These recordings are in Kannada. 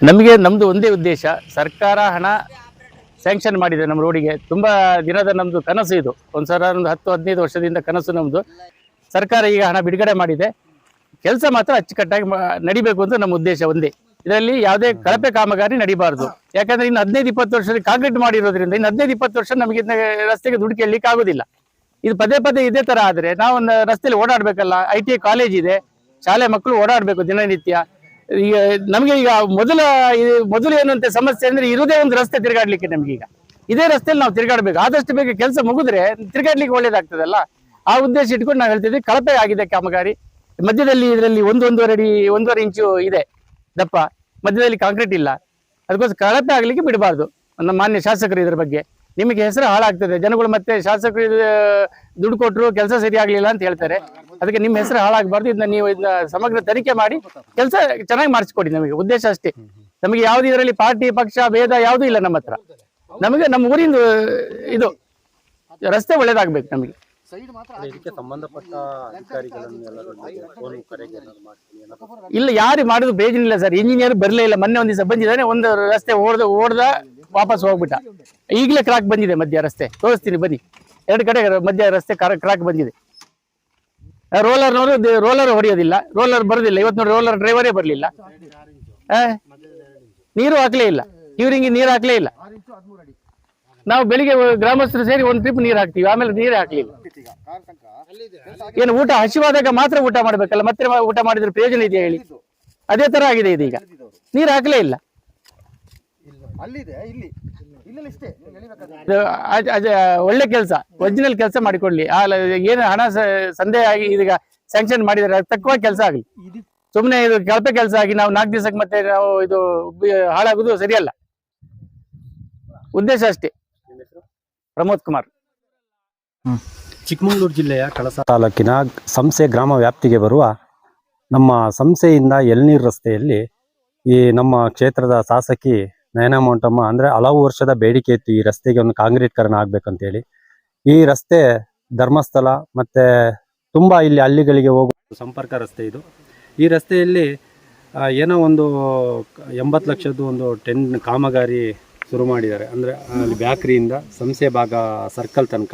ನಮಗೆ ನಮ್ಮದು ಒಂದೇ ಉದ್ದೇಶ, ಸರ್ಕಾರ ಹಣ ಸ್ಯಾಂಕ್ಷನ್ ಮಾಡಿದೆ ನಮ್ಮ ರೋಡಿಗೆ. ತುಂಬ ದಿನದ ನಮ್ಮದು ಕನಸು ಇದು. ಒಂದು 10-15 ವರ್ಷದಿಂದ ಕನಸು ನಮ್ಮದು. ಸರ್ಕಾರ ಈಗ ಹಣ ಬಿಡುಗಡೆ ಮಾಡಿದೆ. ಕೆಲಸ ಮಾತ್ರ ಅಚ್ಚುಕಟ್ಟಾಗಿ ನಡಿಬೇಕು ಅಂತ ನಮ್ಮ ಉದ್ದೇಶ ಒಂದೇ. ಇದರಲ್ಲಿ ಯಾವುದೇ ಕಳಪೆ ಕಾಮಗಾರಿ ನಡಿಬಾರ್ದು. ಯಾಕಂದ್ರೆ ಇನ್ನು 15-20 ವರ್ಷದಲ್ಲಿ ಕಾಂಕ್ರೀಟ್ ಮಾಡಿರೋದ್ರಿಂದ ಇನ್ನು 15-20 ವರ್ಷ ನಮಗೆ ರಸ್ತೆಗೆ ದುಡ್ಡು ಕೇಳಲಿಕ್ಕೆ ಆಗೋದಿಲ್ಲ. ಇದು ಪದೇ ಪದೇ ಇದೇ ತರ ಆದ್ರೆ ನಾವು ಒಂದು ರಸ್ತೆಯಲ್ಲಿ ಓಡಾಡ್ಬೇಕಲ್ಲ. ITI ಕಾಲೇಜ್ ಇದೆ, ಶಾಲೆ ಮಕ್ಕಳು ಓಡಾಡಬೇಕು ದಿನನಿತ್ಯ. ಈಗ ನಮಗೆ ಈಗ ಮೊದಲು ಏನಂತ ಸಮಸ್ಯೆ ಅಂದ್ರೆ ಇರುವುದೇ ಒಂದು ರಸ್ತೆ ತಿರುಗಾಡ್ಲಿಕ್ಕೆ. ನಮ್ಗೆ ಈಗ ಇದೇ ರಸ್ತೆಯಲ್ಲಿ ನಾವು ತಿರುಗಾಡ್ಬೇಕು. ಆದಷ್ಟು ಬೇಗ ಕೆಲಸ ಮುಗಿದ್ರೆ ತಿರುಗಾಡ್ಲಿಕ್ಕೆ ಒಳ್ಳೇದಾಗ್ತದಲ್ಲ. ಆ ಉದ್ದೇಶ ಇಟ್ಕೊಂಡು ನಾವು ಹೇಳ್ತಿದ್ವಿ. ಕಳಪೆ ಆಗಿದೆ ಕಾಮಗಾರಿ. ಮಧ್ಯದಲ್ಲಿ ಇದರಲ್ಲಿ 1.5 ಇಂಚು ಇದೆ ದಪ್ಪ, ಮಧ್ಯದಲ್ಲಿ ಕಾಂಕ್ರೀಟ್ ಇಲ್ಲ. ಅದಕ್ಕೋಸ್ಕರ ಕಳಪೆ ಆಗ್ಲಿಕ್ಕೆ ಬಿಡಬಾರ್ದು. ನಮ್ಮ ಮಾನ್ಯ ಶಾಸಕರು ಇದ್ರ ಬಗ್ಗೆ, ನಿಮಗೆ ಹೆಸರು ಹಾಳಾಗ್ತದೆ. ಜನಗಳು ಮತ್ತೆ ಶಾಸಕರು ದುಡ್ಡು ಕೊಟ್ಟರು ಕೆಲಸ ಸರಿ ಆಗ್ಲಿಲ್ಲ ಅಂತ ಹೇಳ್ತಾರೆ. ಅದಕ್ಕೆ ನಿಮ್ಮ ಹೆಸರು ಹಾಳಾಗಬಾರ್ದು. ಇದನ್ನ ನೀವು ಇದನ್ನ ಸಮಗ್ರ ತನಿಖೆ ಮಾಡಿ ಕೆಲಸ ಚೆನ್ನಾಗಿ ಮಾಡಿಸ್ಕೊಡಿ. ನಮಗೆ ಉದ್ದೇಶ ಅಷ್ಟೇ. ನಮಗೆ ಯಾವ್ದು ಇದರಲ್ಲಿ ಪಾರ್ಟಿ ಪಕ್ಷ ಭೇದ ಯಾವುದೂ ಇಲ್ಲ ನಮ್ಮ ಹತ್ರ. ನಮಗೆ ನಮ್ಮ ಊರಿಂದ ಇದು ರಸ್ತೆ ಒಳ್ಳೇದಾಗ್ಬೇಕು ನಮಗೆ. ಸಂಬಂಧಪಟ್ಟ ಇಲ್ಲ, ಯಾರು ಮಾಡುದು ಬೇಜನಿಲ್ಲ ಸರ್. ಇಂಜಿನಿಯರ್ ಬರಲೇ ಇಲ್ಲ. ಮೊನ್ನೆ ಒಂದ್ ದಿವಸ ಬಂದಿದ್ದಾನೆ, ಒಂದು ರಸ್ತೆ ಓಡ್ದ ವಾಪಸ್ ಹೋಗ್ಬಿಟ್ಟ. ಈಗಲೇ ಕ್ರಾಕ್ ಬಂದಿದೆ ಮಧ್ಯ ರಸ್ತೆ. ತೋರಿಸ್ತೀನಿ ಬನ್ನಿ. 2 ಕಡೆ ಮಧ್ಯ ರಸ್ತೆ ಕ್ರಾಕ್ ಬಂದಿದೆ. ರೋಲರ್ ಹೊಡೆಯೋದಿಲ್ಲ, ರೋಲರ್ ಬರೋದಿಲ್ಲ. ಇವತ್ತು ನೋಡಿ ರೋಲರ್ ಡ್ರೈವರೇ ಬರಲಿಲ್ಲ. ನೀರು ಹಾಕ್ಲೇ ಇಲ್ಲ, ಕ್ಯೂರಿಂಗ್ ನೀರು ಹಾಕ್ಲೇ ಇಲ್ಲ. ನಾವು ಬೆಳಿಗ್ಗೆ ಗ್ರಾಮಸ್ಥರು ಸೇರಿ ಒಂದು ಟ್ರಿಪ್ ನೀರು ಹಾಕ್ತೀವಿ, ಆಮೇಲೆ ನೀರೇ ಹಾಕ್ಲಿಲ್ಲ. ಏನು ಊಟ ಹಸಿವಾದಾಗ ಮಾತ್ರ ಊಟ ಮಾಡ್ಬೇಕಲ್ಲ, ಮತ್ತೆ ಊಟ ಮಾಡಿದ್ರೆ ಪ್ರಯೋಜನ ಇದೆಯಾ ಹೇಳಿ? ಅದೇ ತರ ಆಗಿದೆ ಇದೀಗ. ನೀರು ಹಾಕ್ಲೇ ಇಲ್ಲ. ಒಳ್ಳೆ ಕೆಲಸ, ಒರಿಜಿನಲ್ ಕೆಲಸ ಮಾಡಿಕೊಡ್ಲಿ. ಏನು ಹಣ ಸಂದೇಹ ಆಗಿ ಇದೀಗ ಸ್ಯಾಂಕ್ಷನ್ ಮಾಡಿದ್ರೆ ತಕ್ಕವಾಗಿ ಕೆಲಸ ಆಗಲಿ. ಸುಮ್ಮನೆ ಇದು ಕಳಪೆ ಕೆಲಸ ಆಗಿ ನಾವು 4 ದಿವಸಕ್ಕೆ ಮತ್ತೆ ನಾವು ಇದು ಹಾಳಾಗುದು ಸರಿಯಲ್ಲ. ಉದ್ದೇಶ ಅಷ್ಟೇ. ಪ್ರಮೋದ್ ಕುಮಾರ್, ಚಿಕ್ಕಮಗಳೂರು ಜಿಲ್ಲೆಯ ಕಳಸ ತಾಲೂಕಿನ ಸಂಸೆ ಗ್ರಾಮ ವ್ಯಾಪ್ತಿಗೆ ಬರುವ ನಮ್ಮ ಸಂಸೆಯಿಂದ ಎಳ್ನೀರು ರಸ್ತೆಯಲ್ಲಿ ಈ ನಮ್ಮ ಕ್ಷೇತ್ರದ ಶಾಸಕಿ ನಯನಾ ಮೋಂಟಮ್ಮ ಅಂದರೆ ಹಲವು ವರ್ಷದ ಬೇಡಿಕೆ ಇತ್ತು. ಈ ರಸ್ತೆಗೆ ಒಂದು ಕಾಂಕ್ರೀಟ್ಕರಣ ಆಗ್ಬೇಕಂತೇಳಿ. ಈ ರಸ್ತೆ ಧರ್ಮಸ್ಥಳ ಮತ್ತೆ ತುಂಬ ಇಲ್ಲಿ ಹಳ್ಳಿಗಳಿಗೆ ಹೋಗುವ ಸಂಪರ್ಕ ರಸ್ತೆ ಇದು. ಈ ರಸ್ತೆಯಲ್ಲಿ ಏನೋ ಒಂದು 80 ಲಕ್ಷದ್ದು ಒಂದು ಕಾಮಗಾರಿ ಶುರು ಮಾಡಿದ್ದಾರೆ. ಅಂದರೆ ಅಲ್ಲಿ ಬ್ಯಾಕ್ರಿಯಿಂದ ಸಂಸೆ ಭಾಗ ಸರ್ಕಲ್ ತನಕ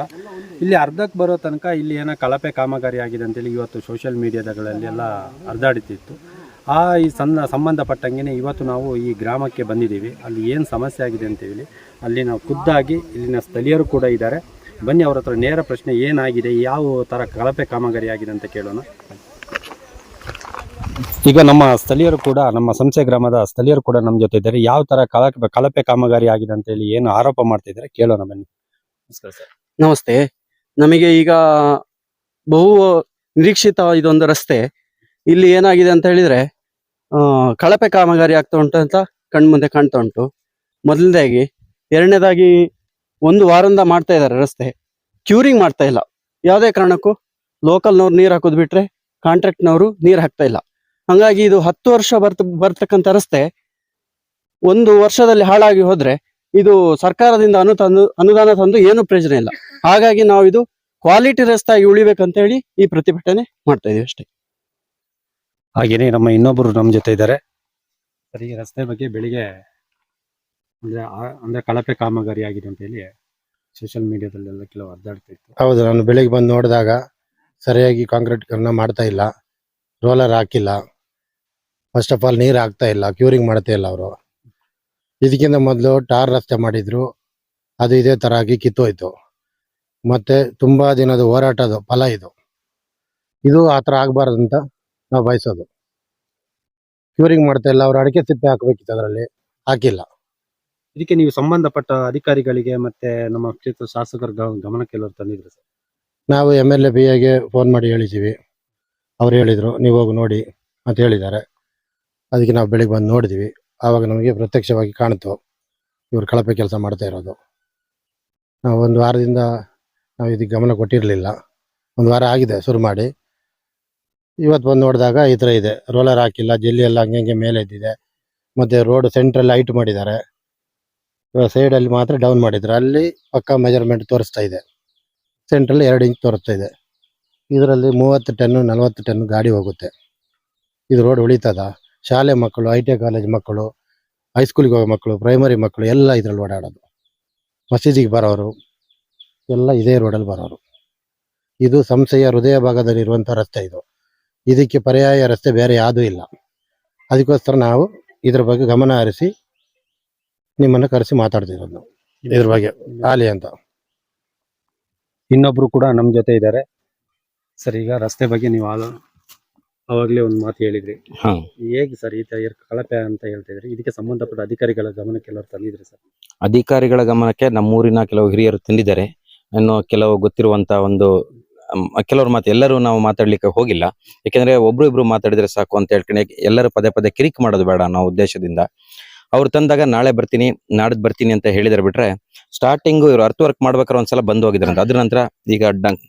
ಇಲ್ಲಿ ಅರ್ಧಕ್ಕೆ ಬರೋ ತನಕ ಇಲ್ಲಿ ಏನೋ ಕಳಪೆ ಕಾಮಗಾರಿ ಆಗಿದೆ ಅಂತೇಳಿ ಇವತ್ತು ಸೋಷಿಯಲ್ ಮೀಡಿಯಾದಗಳಲ್ಲೆಲ್ಲ ಹರಿದಾಡ್ತಿತ್ತು. ಈ ಸಂಬಂಧಪಟ್ಟಂಗೆ ಇವತ್ತು ನಾವು ಈ ಗ್ರಾಮಕ್ಕೆ ಬಂದಿದ್ದೀವಿ. ಅಲ್ಲಿ ಏನು ಸಮಸ್ಯೆ ಆಗಿದೆ ಅಂತೇಳಿ ಅಲ್ಲಿ ನಾವು ಖುದ್ದಾಗಿ ಇಲ್ಲಿನ ಸ್ಥಳೀಯರು ಕೂಡ ಇದ್ದಾರೆ. ಬನ್ನಿ ಅವ್ರ ಹತ್ರ ನೇರ ಪ್ರಶ್ನೆ ಏನಾಗಿದೆ, ಯಾವ ಥರ ಕಳಪೆ ಕಾಮಗಾರಿ ಆಗಿದೆ ಅಂತ ಕೇಳೋಣ. ಈಗ ನಮ್ಮ ಸ್ಥಳೀಯರು ಕೂಡ, ನಮ್ಮ ಸಂಸೆ ಗ್ರಾಮದ ಸ್ಥಳೀಯರು ಕೂಡ ನಮ್ಮ ಜೊತೆ ಇದ್ದಾರೆ. ಯಾವ ತರ ಕಳಪೆ ಕಾಮಗಾರಿ ಆಗಿದೆ ಅಂತ ಹೇಳಿ ಏನು ಆರೋಪ ಮಾಡ್ತಾ ಇದ್ದಾರೆ ಕೇಳೋಣ ಬನ್ನಿ. ನಮಸ್ಕಾರ ಸರ್. ನಮಸ್ತೆ. ನಮಗೆ ಈಗ ಬಹು ನಿರೀಕ್ಷಿತ ಇದೊಂದು ರಸ್ತೆ ಇಲ್ಲಿ ಏನಾಗಿದೆ ಅಂತ ಹೇಳಿದ್ರೆ ಕಳಪೆ ಕಾಮಗಾರಿ ಆಗ್ತಾ ಉಂಟು ಅಂತ ಕಣ್ಮುಂದೆ ಕಾಣ್ತಾ ಉಂಟು. ಮೊದಲನೇದಾಗಿ, ಎರಡನೇದಾಗಿ 1 ವಾರದಿಂದ ಮಾಡ್ತಾ ಇದ್ದಾರೆ ರಸ್ತೆ. ಕ್ಯೂರಿಂಗ್ ಮಾಡ್ತಾ ಇಲ್ಲ. ಯಾವುದೇ ಕಾರಣಕ್ಕೂ ಲೋಕಲ್ನವ್ರು ನೀರು ಹಾಕೋದು ಬಿಟ್ರೆ ಕಾಂಟ್ರಾಕ್ಟ್ನವರು ನೀರು ಹಾಕ್ತಾ ಇಲ್ಲ. ಹಂಗಾಗಿ ಇದು 10 ವರ್ಷ ಬರ್ತಕ್ಕಂಥ ರಸ್ತೆ 1 ವರ್ಷದಲ್ಲಿ ಹಾಳಾಗಿ ಹೋದ್ರೆ ಇದು ಸರ್ಕಾರದಿಂದ ಅನುದಾನ ತಂದು ಏನು ಪ್ರಯೋಜನ ಇಲ್ಲ. ಹಾಗಾಗಿ ನಾವು ಇದು ಕ್ವಾಲಿಟಿ ರಸ್ತೆ ಆಗಿ ಉಳಿಬೇಕಂತ ಹೇಳಿ ಈ ಪ್ರತಿಭಟನೆ ಮಾಡ್ತಾ ಇದೀವಿ ಅಷ್ಟೇ. ಹಾಗೇನೆ ನಮ್ಮ ಇನ್ನೊಬ್ಬರು ನಮ್ಮ ಜೊತೆ ಇದ್ದಾರೆ. ಸರ್, ಈ ರಸ್ತೆ ಬಗ್ಗೆ ಬೆಳಿಗ್ಗೆ ಅಂದ್ರೆ ಕಳಪೆ ಕಾಮಗಾರಿ ಆಗಿದೆ ಅಂತ ಹೇಳಿ ಸೋಷಿಯಲ್ ಮೀಡಿಯಾದಲ್ಲೆಲ್ಲ ಕೆಲವು ಹರಿದಾಡ್ತಾ ಇತ್ತು. ಹೌದು, ನಾನು ಬೆಳಿಗ್ಗೆ ಬಂದು ನೋಡಿದಾಗ ಸರಿಯಾಗಿ ಕಾಂಕ್ರೀಟ್ಕರಣ ಮಾಡ್ತಾ ಇಲ್ಲ, ರೋಲರ್ ಹಾಕಿಲ್ಲ, ಫಸ್ಟ್ ಆಫ್ ಆಲ್ ನೀರು ಹಾಕ್ತಾ ಇಲ್ಲ, ಕ್ಯೂರಿಂಗ್ ಮಾಡ್ತಾ ಇಲ್ಲ ಅವರು. ಇದಕ್ಕಿಂತ ಮೊದಲು ಟಾರ್ ರಸ್ತೆ ಮಾಡಿದ್ರು, ಅದು ಇದೇ ತರ ಆಗಿ ಕಿತ್ತೋಯ್ತು. ಮತ್ತೆ ತುಂಬಾ ದಿನದ ಹೋರಾಟದ ಫಲ ಇದು ಆ ಥರ ಆಗಬಾರ್ದು ಅಂತ ನಾವು ಬಯಸೋದು. ಕ್ಯೂರಿಂಗ್ ಮಾಡ್ತಾ ಇಲ್ಲ, ಅವ್ರು ಅಡಿಕೆ ಸಿಪ್ಪೆ ಹಾಕಬೇಕಿತ್ತು, ಅದರಲ್ಲಿ ಹಾಕಿಲ್ಲ. ಇದಕ್ಕೆ ನೀವು ಸಂಬಂಧಪಟ್ಟ ಅಧಿಕಾರಿಗಳಿಗೆ ಮತ್ತೆ ನಮ್ಮ ಕ್ಷೇತ್ರ ಶಾಸಕರ ಗಮನಕ್ಕೆ ಎಲ್ಲರೂ ತಂದಿದ್ರು ಸರ್? ನಾವು MLA BAಗೆ ಫೋನ್ ಮಾಡಿ ಹೇಳಿದ್ದೀವಿ. ಅವ್ರು ಹೇಳಿದ್ರು ನೀವು ಹೋಗಿ ನೋಡಿ ಅಂತ ಹೇಳಿದ್ದಾರೆ. ಅದಕ್ಕೆ ನಾವು ಬೆಳಿಗ್ಗೆ ಬಂದು ನೋಡಿದ್ವಿ. ಆವಾಗ ನಮಗೆ ಪ್ರತ್ಯಕ್ಷವಾಗಿ ಕಾಣ್ತು ಇವರು ಕಳಪೆ ಕೆಲಸ ಮಾಡ್ತಾ ಇರೋದು. ನಾವು 1 ವಾರದಿಂದ ನಾವು ಇದಕ್ಕೆ ಗಮನ ಕೊಟ್ಟಿರಲಿಲ್ಲ. 1 ವಾರ ಆಗಿದೆ ಶುರು ಮಾಡಿ. ಇವತ್ತು ಬಂದು ನೋಡಿದಾಗ ಈ ಥರ ಇದೆ. ರೋಲರ್ ಹಾಕಿಲ್ಲ, ಜಲ್ಲಿ ಎಲ್ಲ ಹಂಗೆ ಮೇಲೆ ಎದ್ದಿದೆ. ಮತ್ತು ರೋಡ್ ಸೆಂಟ್ರಲ್ಲಿ ಹೈಟ್ ಮಾಡಿದ್ದಾರೆ, ಸೈಡಲ್ಲಿ ಮಾತ್ರ ಡೌನ್ ಮಾಡಿದ್ರು. ಅಲ್ಲಿ ಪಕ್ಕ ಮೆಜರ್ಮೆಂಟ್ ತೋರಿಸ್ತಾ ಇದೆ. ಸೆಂಟ್ರಲ್ಲಿ 2 ಇಂಚ್ ತೋರಿಸ್ತಾ ಇದೆ. ಇದರಲ್ಲಿ 30 ಟನ್ 40 ಟನ್ ಗಾಡಿ ಹೋಗುತ್ತೆ. ಇದು ರೋಡ್ ಉಳಿತದ? ಶಾಲೆ ಮಕ್ಕಳು, ITI ಕಾಲೇಜ್ ಮಕ್ಕಳು ಹೈಸ್ಕೂಲಿಗೆ ಹೋಗೋ ಮಕ್ಕಳು, ಪ್ರೈಮರಿ ಮಕ್ಕಳು ಎಲ್ಲ ಇದ್ರಲ್ಲಿ ಓಡಾಡೋದು. ಮಸೀದಿಗೆ ಬರೋರು ಎಲ್ಲ ಇದೇ ರೋಡಲ್ಲಿ ಬರೋರು. ಇದು ಸಂಸ್ಥೆಯ ಹೃದಯ ಭಾಗದಲ್ಲಿರುವಂಥ ರಸ್ತೆ ಇದು. ಇದಕ್ಕೆ ಪರ್ಯಾಯ ರಸ್ತೆ ಬೇರೆ ಯಾವುದೂ ಇಲ್ಲ. ಅದಕ್ಕೋಸ್ಕರ ನಾವು ಇದ್ರ ಬಗ್ಗೆ ಗಮನ ಹರಿಸಿ ನಿಮ್ಮನ್ನು ಕರೆಸಿ ಮಾತಾಡ್ತಿರೋದು ಇದ್ರ ಬಗ್ಗೆ ಆಲಿ ಅಂತ. ಇನ್ನೊಬ್ರು ಕೂಡ ನಮ್ಮ ಜೊತೆ ಇದ್ದಾರೆ ಸರ್. ಈಗ ರಸ್ತೆ ಬಗ್ಗೆ ನೀವು ಅವಾಗಲೇ ಒಂದು ಮಾತು ಹೇಳಿದ್ರಿ. ಹಾ. ಹೇಗೆ ಸರ್ ಈ ತರ ಕಳಪೆ ಅಂತ ಹೇಳ್ತಾ ಇದ್ರಿ? ಇದಕ್ಕೆ ಸಂಬಂಧಪಟ್ಟ ಅಧಿಕಾರಿಗಳ ಗಮನಕ್ಕೆ ಎಲ್ಲರೂ ತಂದಿದ್ರಿ ಸರ್? ಅಧಿಕಾರಿಗಳ ಗಮನಕ್ಕೆ ನಮ್ಮೂರಿನ ಕೆಲವು ಹಿರಿಯರು ತಂದಿದ್ದಾರೆ. ಇನ್ನು ಕೆಲವು ಗೊತ್ತಿರುವಂತ ಒಂದು ಕೆಲವ್ರ ಮಾತು ಎಲ್ಲರೂ ನಾವು ಮಾತಾಡ್ಲಿಕ್ಕೆ ಹೋಗಿಲ್ಲ. ಯಾಕೆಂದ್ರೆ ಇಬ್ರು ಮಾತಾಡಿದ್ರೆ ಸಾಕು ಅಂತ ಹೇಳ್ಕೊಂಡು ಎಲ್ಲರೂ ಪದೇ ಪದೇ ಕಿರಿಕ್ ಮಾಡೋದು ಬೇಡ ಅನ್ನೋ ಉದ್ದೇಶದಿಂದ ಅವ್ರು ತಂದಾಗ ನಾಳೆ ಬರ್ತೀನಿ ನಾಡ್ದು ಬರ್ತೀನಿ ಅಂತ ಹೇಳಿದ್ರೆ ಬಿಟ್ರೆ, ಸ್ಟಾರ್ಟಿಂಗ್ ಇವ್ರು ಅರ್ತ್ ವರ್ಕ್ ಮಾಡ್ಬೇಕಾದ್ರೆ ಒಂದ್ಸಲ ಬಂದು ಹೋಗಿದ್ರಂತ. ಅದ್ರ ನಂತರ ಈಗ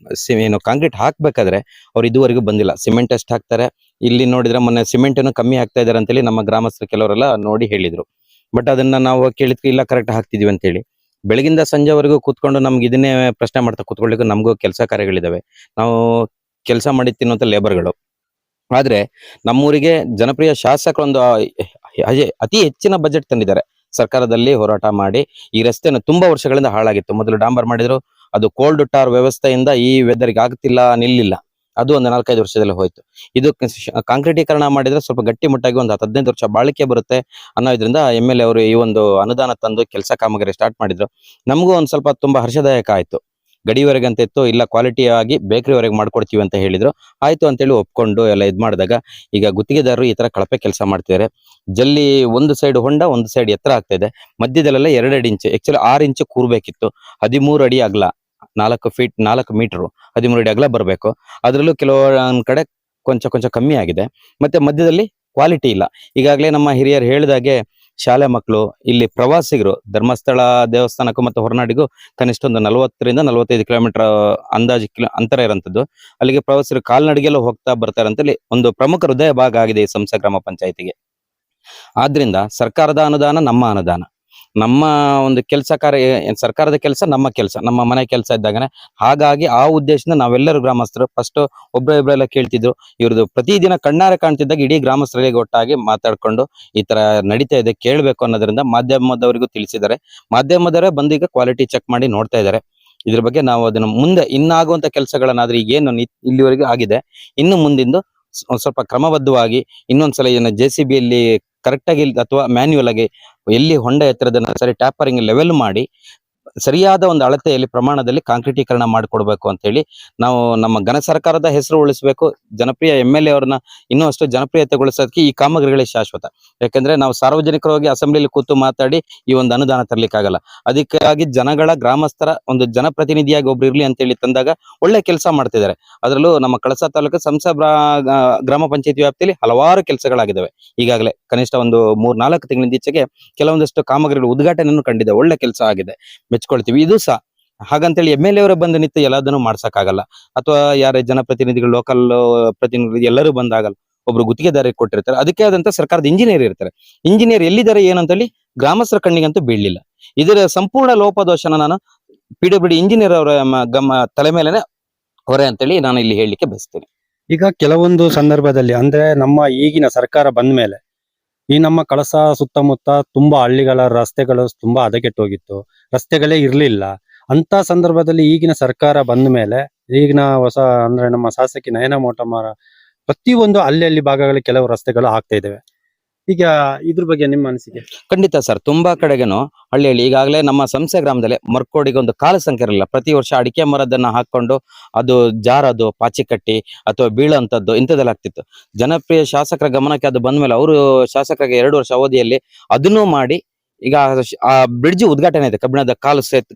ಏನು ಕಾಂಕ್ರೀಟ್ ಹಾಕ್ಬೇಕಾದ್ರೆ ಅವ್ರು ಇದುವರೆಗೂ ಬಂದಿಲ್ಲ. ಸಿಮೆಂಟ್ ಎಷ್ಟು ಹಾಕ್ತಾರೆ ಇಲ್ಲಿ ನೋಡಿದ್ರೆ ಮೊನ್ನೆ ಸಿಮೆಂಟ್ ಕಮ್ಮಿ ಹಾಕ್ತಾ ಇದಾರೆ ಅಂತೇಳಿ ನಮ್ಮ ಗ್ರಾಮಸ್ಥರು ಕೆಲವರೆಲ್ಲ ನೋಡಿ ಹೇಳಿದ್ರು. ಬಟ್ ಅದನ್ನ ನಾವು ಕೇಳಿದ್ವಿ, ಇಲ್ಲ ಕರೆಕ್ಟ್ ಹಾಕ್ತಿದೀವಿ ಅಂತೇಳಿ. ಬೆಳಗಿಂದ ಸಂಜೆವರೆಗೂ ಕೂತ್ಕೊಂಡು ನಮ್ಗೆ ಇದನ್ನೇ ಪ್ರಶ್ನೆ ಮಾಡ್ತಾ ಕೂತ್ಕೊಳ್ಳಿಕ್ಕೆ ನಮಗೂ ಕೆಲಸ ಕಾರ್ಯಗಳಿದಾವೆ. ನಾವು ಕೆಲಸ ಮಾಡಿ ತಿನ್ನುವಂತ ಲೇಬರ್ಗಳು. ಆದ್ರೆ ನಮ್ಮೂರಿಗೆ ಜನಪ್ರಿಯ ಶಾಸಕರೊಂದು ಅತಿ ಹೆಚ್ಚಿನ ಬಜೆಟ್ ತಂದಿದ್ದಾರೆ. ಸರ್ಕಾರದಲ್ಲಿ ಹೋರಾಟ ಮಾಡಿ ಈ ರಸ್ತೆಯನ್ನು ತುಂಬಾ ವರ್ಷಗಳಿಂದ ಹಾಳಾಗಿತ್ತು. ಮೊದಲು ಡಾಂಬರ್ ಮಾಡಿದ್ರು, ಅದು ಕೋಲ್ಡ್ ಟಾರ್ ವ್ಯವಸ್ಥೆಯಿಂದ ಈ ವೆದರ್ಗೆ ಆಗ್ತಿಲ್ಲ, ನಿಲ್ಲಿಲ್ಲ. ಅದು ಒಂದು 4-5 ವರ್ಷದಲ್ಲಿ ಹೋಯ್ತು. ಇದು ಕಾಂಕ್ರೀಟೀಕರಣ ಮಾಡಿದ್ರೆ ಸ್ವಲ್ಪ ಗಟ್ಟಿಮುಟ್ಟಾಗಿ ಒಂದು 10-15 ವರ್ಷ ಬಾಳಿಕೆ ಬರುತ್ತೆ ಅನ್ನೋ ಇದರಿಂದ MLA ಅವರು ಈ ಒಂದು ಅನುದಾನ ತಂದು ಕೆಲಸ ಕಾಮಗಾರಿ ಸ್ಟಾರ್ಟ್ ಮಾಡಿದ್ರು. ನಮಗೂ ಒಂದ್ ಸ್ವಲ್ಪ ತುಂಬಾ ಹರ್ಷದಾಯಕ ಆಯ್ತು. ಗಡಿವರೆಗೆ ಅಂತ ಇತ್ತು, ಇಲ್ಲ ಕ್ವಾಲಿಟಿ ಆಗಿ ಬೇಕರಿವರೆಗೆ ಮಾಡ್ಕೊಡ್ತೀವಿ ಅಂತ ಹೇಳಿದ್ರು. ಆಯ್ತು ಅಂತೇಳಿ ಒಪ್ಕೊಂಡು ಎಲ್ಲ ಇದ್ ಮಾಡಿದಾಗ ಈಗ ಗುತ್ತಿಗೆದಾರರು ಈ ತರ ಕಳಪೆ ಕೆಲಸ ಮಾಡ್ತಿದ್ದಾರೆ. ಜಲ್ಲಿ ಒಂದು ಸೈಡ್ ಹೊಂಡ, ಒಂದು ಸೈಡ್ ಎತ್ತರ ಆಗ್ತಾ ಇದೆ. ಮಧ್ಯದಲ್ಲೆಲ್ಲ 2 ಇಂಚು, ಆಕ್ಚುಲಿ 6 ಇಂಚು ಕೂರ್ಬೇಕಿತ್ತು. 13 ಅಡಿ ಅಗಲ, 4 ಫೀಟ್ 4 ಮೀಟರ್ 13 ಅಡಿ ಅಗಲ ಬರಬೇಕು. ಅದ್ರಲ್ಲೂ ಕೆಲವೊಂದ್ ಕಡೆ ಕೊಂಚ ಕಮ್ಮಿ ಆಗಿದೆ. ಮತ್ತೆ ಮಧ್ಯದಲ್ಲಿ ಕ್ವಾಲಿಟಿ ಇಲ್ಲ. ಈಗಾಗಲೇ ನಮ್ಮ ಹಿರಿಯರು ಹೇಳಿದಾಗೆ ಶಾಲೆ ಮಕ್ಕಳು, ಇಲ್ಲಿ ಪ್ರವಾಸಿಗರು ಧರ್ಮಸ್ಥಳ ದೇವಸ್ಥಾನಕ್ಕೂ ಮತ್ತು ಹೊರನಾಡಿಗೂ ಕನಿಷ್ಠ ಒಂದು 40ರಿಂದ 45 ಕಿಲೋಮೀಟರ್ ಅಂದಾಜು ಅಂತರ ಇರೋಂಥದ್ದು. ಅಲ್ಲಿಗೆ ಪ್ರವಾಸಿಗರು ಕಾಲ್ನಡಿಗೆಲ್ಲ ಹೋಗ್ತಾ ಬರ್ತಾರೆ ಅಂತೇಳಿ ಒಂದು ಪ್ರಮುಖ ಹೃದಯ ಭಾಗ ಆಗಿದೆ ಈ ಸಂಸ್ಥೆ ಗ್ರಾಮ ಪಂಚಾಯತಿಗೆ. ಆದ್ರಿಂದ ಸರ್ಕಾರದ ಅನುದಾನ ನಮ್ಮ ಅನುದಾನ, ನಮ್ಮ ಒಂದು ಕೆಲಸ ಕಾರ್ಯ, ಸರ್ಕಾರದ ಕೆಲಸ ನಮ್ಮ ಕೆಲಸ, ನಮ್ಮ ಮನೆ ಕೆಲಸ ಇದ್ದಾಗನೆ. ಹಾಗಾಗಿ ಆ ಉದ್ದೇಶದಿಂದ ನಾವೆಲ್ಲರೂ ಗ್ರಾಮಸ್ಥರು ಫಸ್ಟ್ ಒಬ್ಬರೆಲ್ಲ ಕೇಳ್ತಿದ್ರು. ಇವ್ರದ್ದು ಪ್ರತಿದಿನ ಕಣ್ಣಾರೆ ಕಾಣ್ತಿದ್ದಾಗ ಇಡೀ ಗ್ರಾಮಸ್ಥರಿಗೆ ಒಟ್ಟಾಗಿ ಮಾತಾಡ್ಕೊಂಡು ಈ ತರ ನಡೀತಾ ಇದೆ ಕೇಳ್ಬೇಕು ಅನ್ನೋದ್ರಿಂದ ಮಾಧ್ಯಮದವರಿಗೂ ತಿಳಿಸಿದ್ದಾರೆ. ಮಾಧ್ಯಮದವರೇ ಬಂದು ಈಗ ಕ್ವಾಲಿಟಿ ಚೆಕ್ ಮಾಡಿ ನೋಡ್ತಾ ಇದ್ದಾರೆ. ಇದ್ರ ಬಗ್ಗೆ ನಾವು ಅದನ್ನ ಮುಂದೆ ಇನ್ನಾಗುವಂತ ಕೆಲಸಗಳನ್ನಾದ್ರೆ ಈಗೇನು ಇಲ್ಲಿವರೆಗೂ ಆಗಿದೆ, ಇನ್ನು ಮುಂದಿಂದು ಸ್ವಲ್ಪ ಕ್ರಮಬದ್ಧವಾಗಿ ಇನ್ನೊಂದ್ಸಲ ಏನು JCB ಯಲ್ಲಿ ಕರೆಕ್ಟ್ ಆಗಿ ಅಥವಾ ಮ್ಯಾನ್ಯುಯಲ್ ಆಗಿ ಎಲ್ಲಿ ಹೊಂಡ ಎತ್ತರದನ್ನ ಸರಿ ಟ್ಯಾಪರಿಂಗ್ ಲೆವೆಲ್ ಮಾಡಿ ಸರಿಯಾದ ಒಂದು ಅಳತೆಯಲ್ಲಿ ಪ್ರಮಾಣದಲ್ಲಿ ಕಾಂಕ್ರೀಟೀಕರಣ ಮಾಡಿಕೊಡ್ಬೇಕು ಅಂತ ಹೇಳಿ ನಾವು ನಮ್ಮ ಘನ ಸರ್ಕಾರದ ಹೆಸರು ಉಳಿಸಬೇಕು. ಜನಪ್ರಿಯ MLA ಅವ್ರನ್ನ ಇನ್ನೂ ಅಷ್ಟು ಜನಪ್ರಿಯತೆಗೊಳಿಸೋದಕ್ಕೆ ಈ ಕಾಮಗಾರಿಗಳೇ ಶಾಶ್ವತ. ಯಾಕಂದ್ರೆ ನಾವು ಸಾರ್ವಜನಿಕರಾಗಿ ಅಸೆಂಬ್ಲಿಯಲ್ಲಿ ಕೂತು ಮಾತಾಡಿ ಈ ಒಂದು ಅನುದಾನ ತರ್ಲಿಕ್ಕಾಗಲ್ಲ. ಅದಕ್ಕಾಗಿ ಜನಗಳ ಗ್ರಾಮಸ್ಥರ ಒಂದು ಜನಪ್ರತಿನಿಧಿಯಾಗಿ ಒಬ್ರು ಇರ್ಲಿ ಅಂತ ಹೇಳಿ ತಂದಾಗ ಒಳ್ಳೆ ಕೆಲಸ ಮಾಡ್ತಿದ್ದಾರೆ. ಅದರಲ್ಲೂ ನಮ್ಮ ಕಳಸ ತಾಲೂಕು ಸಂಸಾ ಗ್ರಾಮ ಪಂಚಾಯತಿ ವ್ಯಾಪ್ತಿಯಲ್ಲಿ ಹಲವಾರು ಕೆಲಸಗಳಾಗಿದ್ದಾವೆ. ಈಗಾಗಲೇ ಕನಿಷ್ಠ ಒಂದು 3-4 ತಿಂಗಳಿಂದ ಈಚೆಗೆ ಕೆಲವೊಂದಷ್ಟು ಕಾಮಗಾರಿಗಳು ಉದ್ಘಾಟನೆಯನ್ನು ಕಂಡಿದೆ. ಒಳ್ಳೆ ಕೆಲಸ ಆಗಿದೆ, ಮೆಚ್ಕೊಳ್ತೀವಿ. ಇದು ಸಹ ಹಾಗಂತೇಳಿ MLA ಅವರ ಬಂದು ನಿಂತು ಎಲ್ಲದನ್ನು ಮಾಡ್ಸಕ್ಕಾಗಲ್ಲ, ಅಥವಾ ಯಾರೇ ಜನಪ್ರತಿನಿಧಿಗಳು ಲೋಕಲ್ ಪ್ರತಿನಿಧಿ ಎಲ್ಲರೂ ಬಂದಾಗಲ್ಲ. ಒಬ್ರು ಗುತ್ತಿಗೆದಾರರಿಗೆ ಕೊಟ್ಟಿರ್ತಾರೆ, ಅದಕ್ಕೆ ಆದಂತ ಸರ್ಕಾರದ ಇಂಜಿನಿಯರ್ ಇರ್ತಾರೆ. ಇಂಜಿನಿಯರ್ ಎಲ್ಲಿದ್ದಾರೆ ಏನಂತೇಳಿ ಗ್ರಾಮಸ್ಥರ ಕಣ್ಣಿಗಂತೂ ಬೀಳಲಿಲ್ಲ. ಇದರ ಸಂಪೂರ್ಣ ಲೋಪದೋಷನ ನಾನು PWD ಇಂಜಿನಿಯರ್ ಅವರ ತಲೆ ಮೇಲೆನೆ ಹೊರೆ ಅಂತೇಳಿ ನಾನು ಇಲ್ಲಿ ಹೇಳಲಿಕ್ಕೆ ಬಯಸ್ತೇನೆ. ಈಗ ಕೆಲವೊಂದು ಸಂದರ್ಭದಲ್ಲಿ ಅಂದ್ರೆ ನಮ್ಮ ಈಗಿನ ಸರ್ಕಾರ ಬಂದ ಮೇಲೆ ಈ ನಮ್ಮ ಕಳಸ ಸುತ್ತಮುತ್ತ ತುಂಬಾ ಹಳ್ಳಿಗಳ ರಸ್ತೆಗಳು ತುಂಬಾ ಹದಗೆಟ್ಟೋಗಿತ್ತು, ರಸ್ತೆಗಳೇ ಇರ್ಲಿಲ್ಲ. ಅಂತ ಸಂದರ್ಭದಲ್ಲಿ ಈಗಿನ ಸರ್ಕಾರ ಬಂದ ಮೇಲೆ ಈಗಿನ ಹೊಸ ಅಂದ್ರೆ ನಮ್ಮ ಶಾಸಕಿ ನಯನಾ ಮೋಟಮ್ಮ ಪ್ರತಿಯೊಂದು ಅಲ್ಲಿ ಭಾಗಗಳಲ್ಲಿ ಕೆಲವು ರಸ್ತೆಗಳು ಆಗ್ತಾ ಇದಾವೆ. ಈಗ ಇದ್ರ ಬಗ್ಗೆ ನಿಮ್ಮ ಅನಿಸಿಕೆ? ಖಂಡಿತ ಸರ್, ತುಂಬಾ ಕಡೆಗೇನು ಹಳ್ಳಿಯಲ್ಲಿ ಈಗಾಗಲೇ ನಮ್ಮ ಸಂಸ್ಥೆ ಗ್ರಾಮದಲ್ಲಿ ಮರ್ಕೋಡಿಗೆ ಒಂದು ಕಾಲು ಸಂಖ್ಯೆ ಇರಲಿಲ್ಲ. ಪ್ರತಿ ವರ್ಷ ಅಡಿಕೆ ಮರದನ್ನ ಹಾಕೊಂಡು ಅದು ಜಾರದು, ಪಾಚಿ ಕಟ್ಟಿ ಅಥವಾ ಬೀಳಂತದ್ದು ಇಂಥದ್ದೆಲ್ಲ ಆಗ್ತಿತ್ತು. ಜನಪ್ರಿಯ ಶಾಸಕರ ಗಮನಕ್ಕೆ ಅದು ಬಂದ್ಮೇಲೆ ಅವರು ಶಾಸಕರಿಗೆ 2 ವರ್ಷ ಅವಧಿಯಲ್ಲಿ ಅದನ್ನೂ ಮಾಡಿ ಈಗ ಆ ಬ್ರಿಡ್ಜ್ ಉದ್ಘಾಟನೆ ಇದೆ. ಕಬ್ಬಿಣದ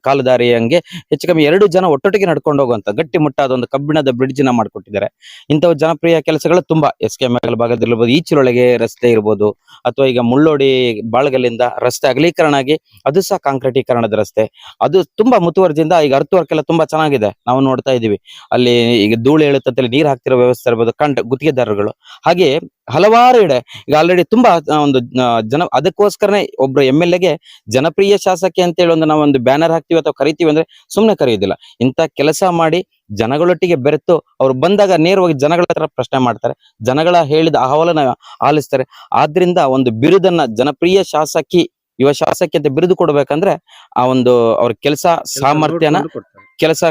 ಕಾಲು ದಾರಿ ಹಂಗೆ ಹೆಚ್ಚು ಕಮ್ಮಿ 2 ಜನ ಒಟ್ಟೊಟ್ಟಿಗೆ ನಡ್ಕೊಂಡು ಹೋಗುವಂತ ಗಟ್ಟಿ ಮುಟ್ಟಾದ ಒಂದು ಕಬ್ಬಿಣದ ಬ್ರಿಡ್ಜ್ ನ ಮಾಡ್ಕೊಟ್ಟಿದ್ದಾರೆ. ಇಂಥವು ಜನಪ್ರಿಯ ಕೆಲಸಗಳು ತುಂಬಾ SKML ಭಾಗದಲ್ಲಿರ್ಬೋದು, ಈಚಲೊಳಗೆ ರಸ್ತೆ ಇರ್ಬೋದು, ಅಥವಾ ಈಗ ಮುಳ್ಳೋಡಿ ಬಾಳಗಲ್ಲಿಂದ ರಸ್ತೆ ಅಗಲೀಕರಣ ಆಗಿ ಅದು ಸಹ ಕಾಂಕ್ರೀಟೀಕರಣದ ರಸ್ತೆ. ಅದು ತುಂಬಾ ಮುತುವರ್ಜಿಯಿಂದ ಈಗ ಅರ್ತ್ ವರ್ಕ್ ಎಲ್ಲ ತುಂಬಾ ಚೆನ್ನಾಗಿದೆ, ನಾವು ನೋಡ್ತಾ ಇದೀವಿ. ಅಲ್ಲಿ ಈಗ ಧೂಳು ಏಳುತ್ತಂತೇಳಿ ನೀರು ಹಾಕ್ತಿರೋ ವ್ಯವಸ್ಥೆ ಇರ್ಬೋದು, ಗುತ್ತಿಗೆದಾರರುಗಳು. ಹಾಗೆ ಹಲವಾರು ಇದೆ. ಈಗ ಆಲ್ರೆಡಿ ತುಂಬಾ ಒಂದು ಜನ ಅದಕ್ಕೋಸ್ಕರನೇ ಒಬ್ರು MLA ಗೆ ಜನಪ್ರಿಯ ಶಾಸಕಿ ಅಂತೇಳಿ ನಾವೊಂದು ಬ್ಯಾನರ್ ಹಾಕ್ತಿವಿ ಅಥವಾ ಕರಿತೀವಿ ಅಂದ್ರೆ ಸುಮ್ನೆ ಕರೆಯೋದಿಲ್ಲ. ಇಂತ ಕೆಲಸ ಮಾಡಿ ಜನಗಳೊಟ್ಟಿಗೆ ಬೆರೆತು ಅವ್ರು ಬಂದಾಗ ನೇರವಾಗಿ ಜನಗಳ ಹತ್ರ ಪ್ರಶ್ನೆ ಮಾಡ್ತಾರೆ, ಜನಗಳ ಹೇಳಿದ ಅಹವಾಲನ್ನ ಆಲಿಸ್ತಾರೆ. ಆದ್ರಿಂದ ಒಂದು ಬಿರುದನ್ನ ಜನಪ್ರಿಯ ಶಾಸಕಿ, ಯುವ ಶಾಸಕಿ ಅಂತ ಬಿರುದು ಕೊಡ್ಬೇಕಂದ್ರೆ ಆ ಒಂದು ಅವ್ರ ಕೆಲಸ ಸಾಮರ್ಥ್ಯನ, ಕೆಲಸ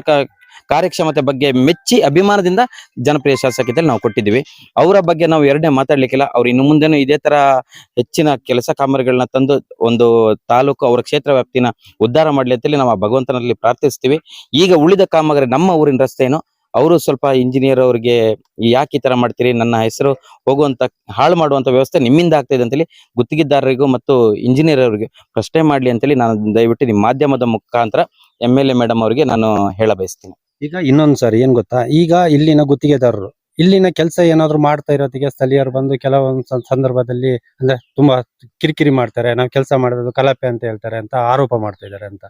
ಕಾರ್ಯಕ್ಷಮತೆ ಬಗ್ಗೆ ಮೆಚ್ಚಿ ಅಭಿಮಾನದಿಂದ ಜನಪ್ರಿಯ ಶಾಸಕಿ ನಾವು ಕೊಟ್ಟಿದ್ದೀವಿ. ಅವರ ಬಗ್ಗೆ ನಾವು ಎರಡನೇ ಮಾತಾಡ್ಲಿಕ್ಕಿಲ್ಲ. ಅವ್ರು ಇನ್ನು ಮುಂದೆನೂ ಇದೇ ತರ ಹೆಚ್ಚಿನ ಕೆಲಸ ಕಾಮಗಾರಿಗಳನ್ನ ತಂದು ಒಂದು ತಾಲೂಕು ಅವರ ಕ್ಷೇತ್ರ ವ್ಯಾಪ್ತಿನ ಉದ್ಧಾರ ಮಾಡ್ಲಿ ಅಂತೇಳಿ ನಾವು ಆ ಭಗವಂತನಲ್ಲಿ ಪ್ರಾರ್ಥಿಸ್ತೀವಿ. ಈಗ ಉಳಿದ ಕಾಮಗಾರಿ ನಮ್ಮ ಊರಿನ ರಸ್ತೆ ಏನು, ಅವರು ಸ್ವಲ್ಪ ಇಂಜಿನಿಯರ್ ಅವ್ರಿಗೆ ಯಾಕೆ ಈ ತರ ಮಾಡ್ತೀರಿ, ನನ್ನ ಹೆಸರು ಹೋಗುವಂತ ಹಾಳು ಮಾಡುವಂತ ವ್ಯವಸ್ಥೆ ನಿಮ್ಮಿಂದ ಆಗ್ತಾ ಇದೆ ಅಂತೇಳಿ ಗುತ್ತಿಗೆದಾರರಿಗೂ ಮತ್ತು ಇಂಜಿನಿಯರ್ ಅವರಿಗೆ ಪ್ರಶ್ನೆ ಮಾಡ್ಲಿ ಅಂತೇಳಿ ನಾನು ದಯವಿಟ್ಟು ನಿಮ್ಮ ಮಾಧ್ಯಮದ ಮುಖಾಂತರ MLA ಮೇಡಮ್ ಅವರಿಗೆ ನಾನು ಹೇಳ ಬಯಸ್ತೀನಿ. ಈಗ ಇನ್ನೊಂದು ಸರಿ ಏನ್ ಗೊತ್ತಾ, ಈಗ ಇಲ್ಲಿನ ಗುತ್ತಿಗೆದಾರರು ಇಲ್ಲಿನ ಕೆಲಸ ಏನಾದ್ರು ಮಾಡ್ತಾ ಇರೋದಕ್ಕೆ ಸ್ಥಳೀಯರು ಬಂದು ಕೆಲವೊಂದು ಸಂದರ್ಭದಲ್ಲಿ ಅಂದ್ರೆ ತುಂಬಾ ಕಿರಿಕಿರಿ ಮಾಡ್ತಾರೆ, ನಾವು ಕೆಲಸ ಮಾಡೋದು ಕಲಪೆ ಅಂತ ಹೇಳ್ತಾರೆ ಅಂತ ಆರೋಪ ಮಾಡ್ತಾ ಇದ್ದಾರೆ ಅಂತ.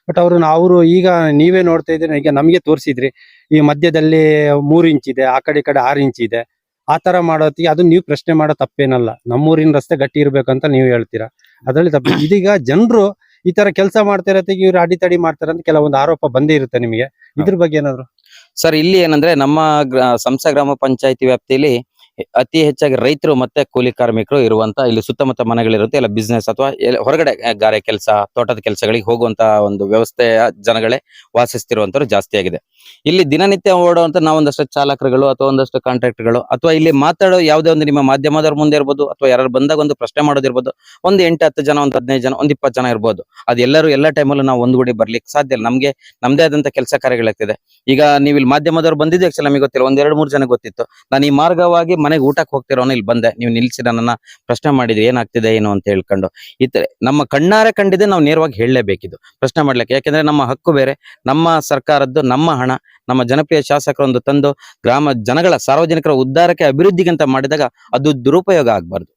ಬಟ್ ಅವರು ಈಗ ನೀವೇ ನೋಡ್ತಾ ಇದ್ದೀರಿ, ಈಗ ನಮಗೆ ತೋರಿಸಿದ್ರಿ ಈ ಮಧ್ಯದಲ್ಲಿ 3 ಇಂಚ್ ಇದೆ, ಆ ಕಡೆ 6 ಇಂಚ್ ಇದೆ, ಆ ತರ ಮಾಡೋತ್ತಿಗೆ ಅದು ನೀವು ಪ್ರಶ್ನೆ ಮಾಡೋ ತಪ್ಪೇನಲ್ಲ. ನಮ್ಮೂರಿನ ರಸ್ತೆ ಗಟ್ಟಿ ಇರ್ಬೇಕಂತ ನೀವು ಹೇಳ್ತೀರಾ, ಅದರಲ್ಲಿ ತಪ್ಪು. ಇದೀಗ ಜನರು ಈ ತರ ಕೆಲಸ ಮಾಡ್ತಾ ಇರತ್ತಿಗೆ ಇವ್ರು ಅಡಿತಡಿ ಮಾಡ್ತಾರೆ ಅಂತ ಕೆಲವೊಂದು ಆರೋಪ ಬಂದೇ ಇರುತ್ತೆ ನಿಮಗೆ, ಇದ್ರ ಬಗ್ಗೆ ಏನಾದ್ರು? ಸರ್, ಇಲ್ಲಿ ಏನಂದ್ರೆ ನಮ್ಮ ಸಂಸಾ ಗ್ರಾಮ ಪಂಚಾಯತಿ ವ್ಯಾಪ್ತಿಯಲ್ಲಿ ಅತಿ ಹೆಚ್ಚಾಗಿ ರೈತರು ಮತ್ತೆ ಕೂಲಿ ಕಾರ್ಮಿಕರು ಇರುವಂತ, ಇಲ್ಲಿ ಸುತ್ತಮುತ್ತ ಮನೆಗಳಿರುತ್ತೆ, ಎಲ್ಲ ಬಿಸ್ನೆಸ್ ಅಥವಾ ಹೊರಗಡೆ ಗಾರೆ ಕೆಲಸ, ತೋಟದ ಕೆಲಸಗಳಿಗೆ ಹೋಗುವಂತ ಒಂದು ವ್ಯವಸ್ಥೆಯ ಜನಗಳೇ ವಾಸಿಸ್ತಿರುವಂತವ್ರು ಜಾಸ್ತಿ ಆಗಿದೆ. ಇಲ್ಲಿ ದಿನನಿತ್ಯ ಓಡುವಂತ ನಾವೊಂದಷ್ಟು ಚಾಲಕರುಗಳು ಅಥವಾ ಒಂದಷ್ಟು ಕಾಂಟ್ರಾಕ್ಟರ್ಗಳು ಅಥವಾ ಇಲ್ಲಿ ಮಾತಾಡೋ ಯಾವುದೇ ಒಂದು ನಿಮ್ಮ ಮಾಧ್ಯಮದವ್ರ ಮುಂದೆ ಇರ್ಬೋದು ಅಥವಾ ಯಾರು ಬಂದಾಗ ಒಂದು ಪ್ರಶ್ನೆ ಮಾಡೋದಿರ್ಬೋದು, ಒಂದು 8-10 ಜನ, ಒಂದು 15 ಜನ, ಒಂದು 20 ಜನ ಇರ್ಬೋದು. ಅದೆಲ್ಲರೂ ಎಲ್ಲ ಟೈಮಲ್ಲೂ ನಾವು ಒಂದುಗೂಡಿ ಬರ್ಲಿಕ್ಕೆ ಸಾಧ್ಯ ಇಲ್ಲ. ನಮ್ಗೆ ನಮ್ದೇ ಆದಂತ ಕೆಲಸ ಕಾರ್ಯಗಳಾಗ್ತಿದೆ. ಈಗ ನೀವು ಇಲ್ಲಿ ಮಾಧ್ಯಮದವ್ರು ಬಂದಿದ್ದು ಆಕ್ಚುಲಿ ನಮಗೆ ಗೊತ್ತಿಲ್ಲ, 1-2-3 ಜನ ಗೊತ್ತಿತ್ತು. ನಾನು ಈ ಮಾರ್ಗವಾಗಿ ಮನೆಗೆ ಊಟಕ್ಕೆ ಹೋಗ್ತಿರೋನು ಇಲ್ಲಿ ಬಂದೆ, ನೀವು ನಿಲ್ಸಿ ನನ್ನ ಪ್ರಶ್ನೆ ಮಾಡಿದ್ರಿ ಏನಾಗ್ತಿದೆ ಏನು ಅಂತ ಹೇಳ್ಕೊಂಡು. ಇತರೆ ನಮ್ಮ ಕಣ್ಣಾರೆ ಕಂಡಿದೆ, ನಾವು ನೇರವಾಗಿ ಹೇಳಲೇಬೇಕಿದ್ದು ಪ್ರಶ್ನೆ ಮಾಡ್ಲಿಕ್ಕೆ. ಯಾಕೆಂದ್ರೆ ನಮ್ಮ ಹಕ್ಕು ಬೇರೆ, ನಮ್ಮ ಸರ್ಕಾರದ್ದು, ನಮ್ಮ ಹಣ, ನಮ್ಮ ಜನಪ್ರಿಯ ಶಾಸಕರೊಂದು ತಂದು ಗ್ರಾಮ ಜನಗಳ ಸಾರ್ವಜನಿಕರ ಉದ್ಧಾರಕ್ಕೆ ಅಭಿವೃದ್ಧಿಗೆ ಅಂತ ಮಾಡಿದಾಗ ಅದು ದುರುಪಯೋಗ ಆಗ್ಬಾರ್ದು.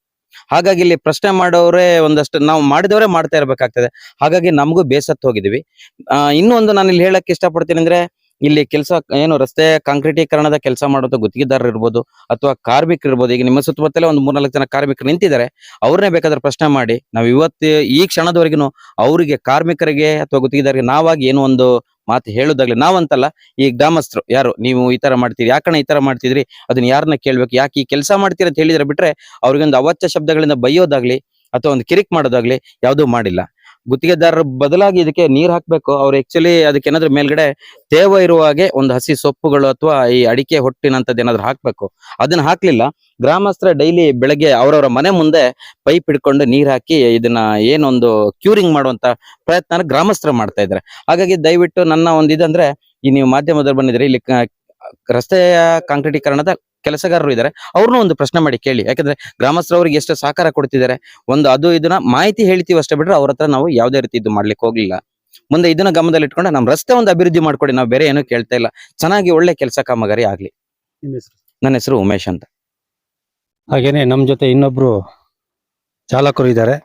ಹಾಗಾಗಿ ಇಲ್ಲಿ ಪ್ರಶ್ನೆ ಮಾಡೋರೇ ಒಂದಷ್ಟು ನಾವು ಮಾಡಿದವರೇ ಮಾಡ್ತಾ ಇರ್ಬೇಕಾಗ್ತದೆ. ಹಾಗಾಗಿ ನಮಗೂ ಬೇಸತ್ತು ಹೋಗಿದ್ವಿ. ಇನ್ನೂ ಒಂದು ನಾನು ಇಲ್ಲಿ ಹೇಳಕ್ ಇಷ್ಟಪಡ್ತೀನಿ ಅಂದ್ರೆ, ಇಲ್ಲಿ ಕೆಲಸ ಏನು ರಸ್ತೆ ಕಾಂಕ್ರೀಟೀಕರಣದ ಕೆಲಸ ಮಾಡುವಂತ ಗುತ್ತಿಗೆದಾರರು ಇರ್ಬೋದು ಅಥವಾ ಕಾರ್ಮಿಕರು ಇರ್ಬೋದು. ಈಗ ನಿಮ್ಮ ಸುತ್ತಮುತ್ತಲೇ ಒಂದು 3-4 ಜನ ಕಾರ್ಮಿಕರು ನಿಂತಿದ್ದಾರೆ, ಅವ್ರನ್ನೇ ಬೇಕಾದ್ರೆ ಪ್ರಶ್ನೆ ಮಾಡಿ. ನಾವು ಇವತ್ತು ಈ ಕ್ಷಣದವರೆಗೂ ಅವರಿಗೆ, ಕಾರ್ಮಿಕರಿಗೆ ಅಥವಾ ಗುತ್ತಿಗೆದಾರರಿಗೆ ನಾವಾಗಿ ಏನೋ ಒಂದು ಮಾತು ಹೇಳೋದಾಗ್ಲಿ, ನಾವಂತಲ್ಲ, ಈ ಗ್ರಾಮಸ್ಥರು ಯಾರು ನೀವು ಈ ತರ ಮಾಡ್ತೀರಿ, ಯಾಕಣ್ಣ ಈ ತರ ಮಾಡ್ತಿದ್ರಿ, ಅದನ್ನ ಯಾರನ್ನ ಕೇಳ್ಬೇಕು, ಯಾಕೆ ಈ ಕೆಲಸ ಮಾಡ್ತೀರಿ ಅಂತ ಹೇಳಿದ್ರೆ ಬಿಟ್ರೆ ಅವ್ರಿಗೊಂದು ಅವಾಚ್ಯ ಶಬ್ದಗಳಿಂದ ಬೈಯೋದಾಗ್ಲಿ ಅಥವಾ ಒಂದು ಕಿರಿಕ್ ಮಾಡೋದಾಗ್ಲಿ ಯಾವುದೂ ಮಾಡಿಲ್ಲ. ಗುತ್ತಿಗೆದಾರರ ಬದಲಾಗಿ ಇದಕ್ಕೆ ನೀರ್ ಹಾಕ್ಬೇಕು. ಅವ್ರು ಆಕ್ಚುಲಿ ಅದಕ್ಕೆ ಏನಾದ್ರು ಮೇಲ್ಗಡೆ ತೇವ ಇರುವ ಹಾಗೆ ಒಂದು ಹಸಿ ಸೊಪ್ಪುಗಳು ಅಥವಾ ಈ ಅಡಿಕೆ ಹೊಟ್ಟಿನಂತದ್ದು ಏನಾದ್ರು ಹಾಕ್ಬೇಕು. ಅದನ್ನ ಹಾಕ್ಲಿಲ್ಲ. ಗ್ರಾಮಸ್ಥರ ಡೈಲಿ ಬೆಳಗ್ಗೆ ಅವರವರ ಮನೆ ಮುಂದೆ ಪೈಪ್ ಹಿಡ್ಕೊಂಡು ನೀರ್ ಹಾಕಿ ಇದನ್ನ ಏನೊಂದು ಕ್ಯೂರಿಂಗ್ ಮಾಡುವಂತ ಪ್ರಯತ್ನ ಗ್ರಾಮಸ್ಥರು ಮಾಡ್ತಾ ಇದ್ದಾರೆ. ಹಾಗಾಗಿ ದಯವಿಟ್ಟು ನನ್ನ ಒಂದು ಇದಂದ್ರೆ, ಈ ನೀವು ಮಾಧ್ಯಮದವ್ರು ಬಂದಿದ್ರೆ ಇಲ್ಲಿ ರಸ್ತೆಯ ಕಾಂಕ್ರೀಟೀಕರಣದ ಕೆಲಸಗಾರರು ಇದ್ದಾರೆ, ಅವ್ರನ್ನೂ ಒಂದು ಪ್ರಶ್ನೆ ಮಾಡಿ ಕೇಳಿ. ಯಾಕಂದ್ರೆ ಗ್ರಾಮಸ್ಥರವ್ರಿಗೆ ಎಷ್ಟು ಸಹಕಾರ ಕೊಡ್ತಿದ್ದಾರೆ, ಒಂದು ಅದು ಇದನ್ನ ಮಾಹಿತಿ ಹೇಳ್ತೀವಿ ಅಷ್ಟೇ ಬಿಟ್ರೆ ಅವ್ರ ಹತ್ರ ನಾವು ಯಾವುದೇ ರೀತಿ ಇದು ಮಾಡ್ಲಿಕ್ಕೆ ಹೋಗ್ಲಿಲ್ಲ. ಮುಂದೆ ಇದನ್ನ ಗಮನದಲ್ಲಿ ಇಟ್ಕೊಂಡು ನಮ್ಮ ರಸ್ತೆ ಒಂದು ಅಭಿವೃದ್ಧಿ ಮಾಡ್ಕೊಡಿ, ನಾವು ಬೇರೆ ಏನೂ ಕೇಳ್ತಾ ಇಲ್ಲ. ಚೆನ್ನಾಗಿ ಒಳ್ಳೆ ಕೆಲಸ ಕಾಮಗಾರಿ ಆಗ್ಲಿ. ನನ್ನ ಹೆಸರು ಉಮೇಶ್ ಅಂತ. ಹಾಗೇನೆ ನಮ್ ಜೊತೆ ಇನ್ನೊಬ್ರು ಚಾಲಕರು ಇದ್ದಾರೆ,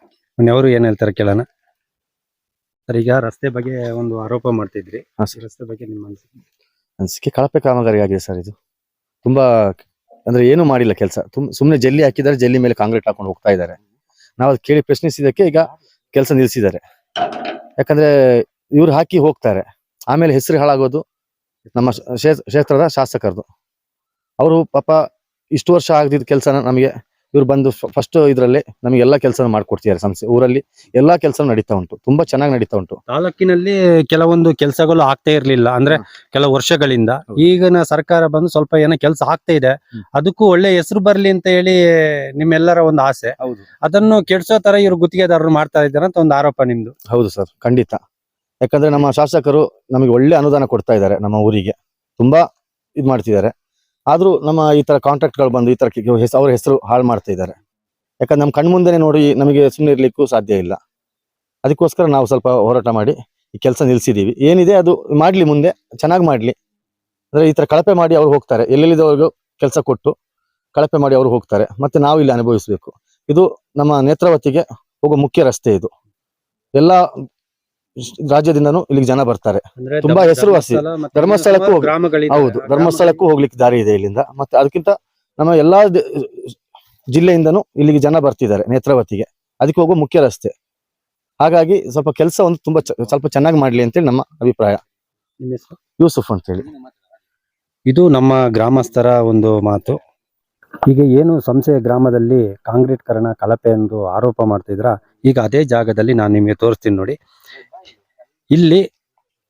ಅವರು ಏನ್ ಹೇಳ್ತಾರೆ ಕೇಳೋಣ. ಸರ್, ಈಗ ರಸ್ತೆ ಬಗ್ಗೆ ಒಂದು ಆರೋಪ ಮಾಡ್ತಿದ್ರಿ, ರಸ್ತೆ ಬಗ್ಗೆ ನಿಮ್ಮ ಅನ್ಸಿಕೆ ಕಳಪೆ ಕಾಮಗಾರಿ ಆಗಿದೆ ಸರ್. ಇದು ತುಂಬಾ ಅಂದ್ರೆ ಏನು ಮಾಡಿಲ್ಲ ಕೆಲಸ, ಸುಮ್ನೆ ಜಲ್ಲಿ ಹಾಕಿದ್ದಾರೆ, ಜಲ್ಲಿ ಮೇಲೆ ಕಾಂಕ್ರೀಟ್ ಹಾಕೊಂಡು ಹೋಗ್ತಾ ಇದ್ದಾರೆ. ನಾವು ಅದು ಕೇಳಿ ಪ್ರಶ್ನಿಸಿದಕ್ಕೆ ಈಗ ಕೆಲಸ ನಿಲ್ಸಿದ್ದಾರೆ. ಯಾಕಂದ್ರೆ ಇವ್ರು ಹಾಕಿ ಹೋಗ್ತಾರೆ, ಆಮೇಲೆ ಹೆಸರು ಹಾಳಾಗೋದು ನಮ್ಮ ಕ್ಷೇತ್ರದ ಶಾಸಕರದು. ಅವರು ಪಾಪ ಇಷ್ಟು ವರ್ಷ ಆಗದಿದ್ದ ಕೆಲಸನ ನಮಗೆ ಇವ್ರು ಬಂದು ಫಸ್ಟ್ ಇದ್ರಲ್ಲಿ ನಮಗೆ ಎಲ್ಲಾ ಕೆಲಸ ಮಾಡ್ಕೊಡ್ತಿದ್ದಾರೆ. ಸಂಸ್ಥೆ ಊರಲ್ಲಿ ಎಲ್ಲಾ ಕೆಲಸ ನಡೀತಾ ಉಂಟು, ತುಂಬಾ ಚೆನ್ನಾಗಿ ನಡೀತಾ ಉಂಟು. ತಾಲೂಕಿನಲ್ಲಿ ಕೆಲವೊಂದು ಕೆಲಸಗಳು ಆಗ್ತಾ ಇರ್ಲಿಲ್ಲ, ಅಂದ್ರೆ ಕೆಲವು ವರ್ಷಗಳಿಂದ. ಈಗಿನ ಸರ್ಕಾರ ಬಂದು ಸ್ವಲ್ಪ ಏನೋ ಕೆಲಸ ಆಗ್ತಾ ಇದೆ, ಅದಕ್ಕೂ ಒಳ್ಳೆ ಹೆಸರು ಬರ್ಲಿ ಅಂತ ಹೇಳಿ ನಿಮ್ಮೆಲ್ಲರ ಒಂದು ಆಸೆ. ಅದನ್ನು ಕೆಡ್ಸೋ ತರ ಇವ್ರು ಗುತ್ತಿಗೆದಾರರು ಮಾಡ್ತಾ ಇದ್ದಾರೆ ಅಂತ ಒಂದು ಆರೋಪ ನಿಮ್ದು. ಹೌದು ಸರ್, ಖಂಡಿತ. ಯಾಕಂದ್ರೆ ನಮ್ಮ ಶಾಸಕರು ನಮಗೆ ಒಳ್ಳೆ ಅನುದಾನ ಕೊಡ್ತಾ ಇದ್ದಾರೆ, ನಮ್ಮ ಊರಿಗೆ ತುಂಬಾ ಇದ್ ಮಾಡ್ತಿದ್ದಾರೆ. ಆದ್ರೂ ನಮ್ಮ ಈ ತರ ಕಾಂಟ್ರಾಕ್ಟ್ ಗಳು ಬಂದು ಈ ತರ ಅವ್ರ ಹೆಸರು ಹಾಳು ಮಾಡ್ತಾ ಇದ್ದಾರೆ. ಯಾಕಂದ್ರೆ ನಮ್ ಕಣ್ಮುಂದೆನೆ ನೋಡಿ ನಮಗೆ ಸುಮ್ಮನೆ ಇರ್ಲಿಕ್ಕೂ ಸಾಧ್ಯ ಇಲ್ಲ. ಅದಕ್ಕೋಸ್ಕರ ನಾವು ಸ್ವಲ್ಪ ಹೋರಾಟ ಮಾಡಿ ಈ ಕೆಲಸ ನಿಲ್ಸಿದೀವಿ. ಏನಿದೆ ಅದು ಮಾಡ್ಲಿ, ಮುಂದೆ ಚೆನ್ನಾಗಿ ಮಾಡ್ಲಿ. ಅಂದ್ರೆ ಈ ತರ ಕಳಪೆ ಮಾಡಿ ಅವ್ರು ಹೋಗ್ತಾರೆ, ಎಲ್ಲೆಲ್ಲಿದವ್ರಿಗೂ ಕೆಲಸ ಕೊಟ್ಟು ಕಳಪೆ ಮಾಡಿ ಅವ್ರು ಹೋಗ್ತಾರೆ, ಮತ್ತೆ ನಾವು ಇಲ್ಲಿ ಅನುಭವಿಸ್ಬೇಕು. ಇದು ನಮ್ಮ ನೇತ್ರಾವತಿಗೆ ಹೋಗೋ ಮುಖ್ಯ ರಸ್ತೆ. ಇದು ಎಲ್ಲಾ ರಾಜ್ಯದಿಂದನೂ ಇಲ್ಲಿಗೆ ಜನ ಬರ್ತಾರೆ, ತುಂಬಾ ಹೆಸರುವಾಸಿ. ಧರ್ಮಸ್ಥಳಕ್ಕೂ ಹೌದು, ಧರ್ಮಸ್ಥಳಕ್ಕೂ ಹೋಗ್ಲಿಕ್ಕೆ ದಾರಿ ಇದೆ ಇಲ್ಲಿಂದ. ಮತ್ತೆ ಅದಕ್ಕಿಂತ ನಮ್ಮ ಎಲ್ಲಾ ಜಿಲ್ಲೆಯಿಂದನೂ ಇಲ್ಲಿಗೆ ಜನ ಬರ್ತಿದ್ದಾರೆ ನೇತ್ರಾವತಿಗೆ, ಅದಕ್ಕೆ ಹೋಗೋ ಮುಖ್ಯ ರಸ್ತೆ. ಹಾಗಾಗಿ ಸ್ವಲ್ಪ ಕೆಲಸ ಒಂದು ತುಂಬಾ ಸ್ವಲ್ಪ ಚೆನ್ನಾಗಿ ಮಾಡ್ಲಿ ಅಂತೇಳಿ ನಮ್ಮ ಅಭಿಪ್ರಾಯ. ನಿಮ್ಮ ಹೆಸರು? ಯೂಸುಫ್ ಅಂತೇಳಿ. ಇದು ನಮ್ಮ ಗ್ರಾಮಸ್ಥರ ಒಂದು ಮಾತು. ಈಗ ಏನು ಸಂಸೆ ಗ್ರಾಮದಲ್ಲಿ ಕಾಂಕ್ರೀಟ್ಕರಣ ಕಳಪೆ ಎಂದು ಆರೋಪ ಮಾಡ್ತಿದ್ರ, ಈಗ ಅದೇ ಜಾಗದಲ್ಲಿ ನಾನು ನಿಮಗೆ ತೋರಿಸ್ತೀನಿ ನೋಡಿ. ಇಲ್ಲಿ